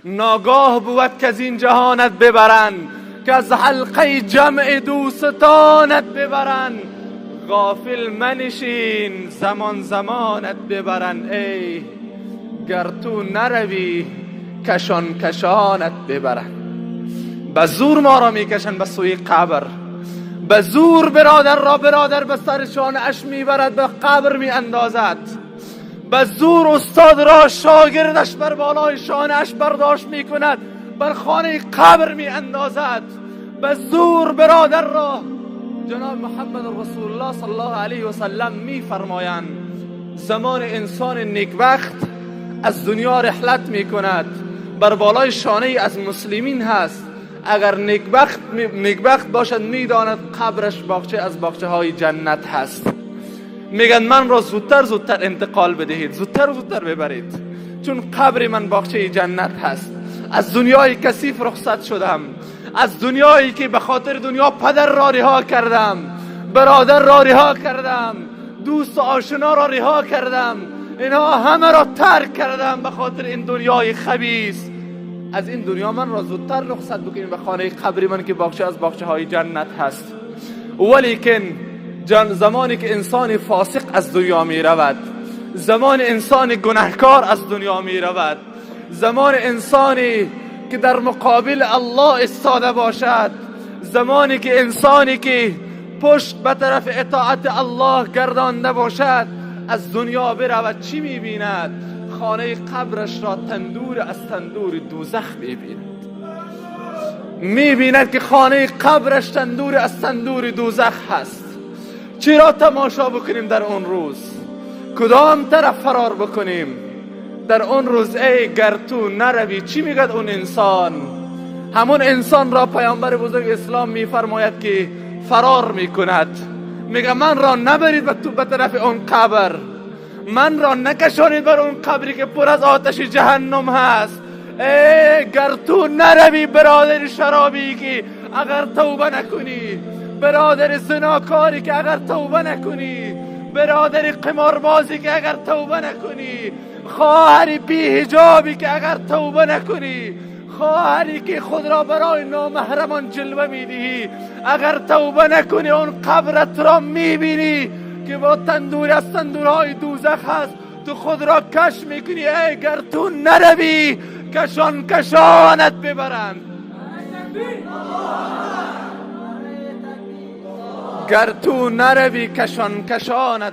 ناگاه بود که از این جهانت ببرن، که از حلقه جمع دوستانت ببرن. غافل منشین زمان زمانت ببرن، ای گر تو نروی کشان کشانت ببرن. به زور ما را میکشن به سوی قبر، به زور برادر به سر شانه اش میبرد، به قبر میاندازد. به زور استاد را شاگردش بر بالای شانه اش برداشت میکند، بر خانه قبر میاندازد. به زور برادر را جناب محمد رسول الله صلی الله علیه و سلم میفرمایند زمان انسان نیکبخت از دنیا رحلت میکند، بر بالای شانه از مسلمین هست. اگر نیکبخت باشد میداند قبرش باغچه از باغچه های جنت هست. میگن من را زودتر انتقال بدهید، زودتر ببرید، چون قبر من باغچه جنت هست. از دنیای کثیف رخصت شدم، از دنیایی که به خاطر دنیا پدر را رها کردم، برادر را رها کردم، دوست و آشنا را رها کردم، اینها همه را ترک کردم به خاطر این دنیای خبیث. از این دنیا من را زودتر رخصت بکنید به خانه قبر من که باغچه از باغچه های جنت هست. ولیکن زمانی که انسان فاسق از دنیا می رود، زمان انسان گناهکار از دنیا می رود، زمان انسانی که در مقابل الله ایستاده باشد، زمانی که انسانی که پشت به طرف اطاعت الله گردانده باشد از دنیا برود، چی می بیند؟ خانه قبرش را تندور از تندور دوزخ می بیند. می بیند که خانه قبرش تندور از تندور دوزخ هست. چرا تماشا بکنیم در اون روز؟ کدام طرف فرار بکنیم در اون روز؟ ای گر تو نروی، چی میگد اون انسان؟ همون انسان را پیامبر بزرگ اسلام میفرماید که فرار میکند، میگه من را نبرید به طرف اون قبر، من را نکشانید بر اون قبری که پر از آتش جهنم هست. ای گر تو نروی برادر شرابی که اگر توبه نکنی، برادر زناکاری که اگر توبه نکنی، برادر قماربازی که اگر توبه نکنی، خواهر بی حجابی که اگر توبه نکنی، خواهری که خود را برای نامحرمان جلوه میدهی، اگر توبه نکنی اون قبرت را میبینی که با تندور از تندورهای دوزخ هست، تو خود را کش میکنی. ای گر تو نروی کشانت ببرن، گر تو نروی کشانت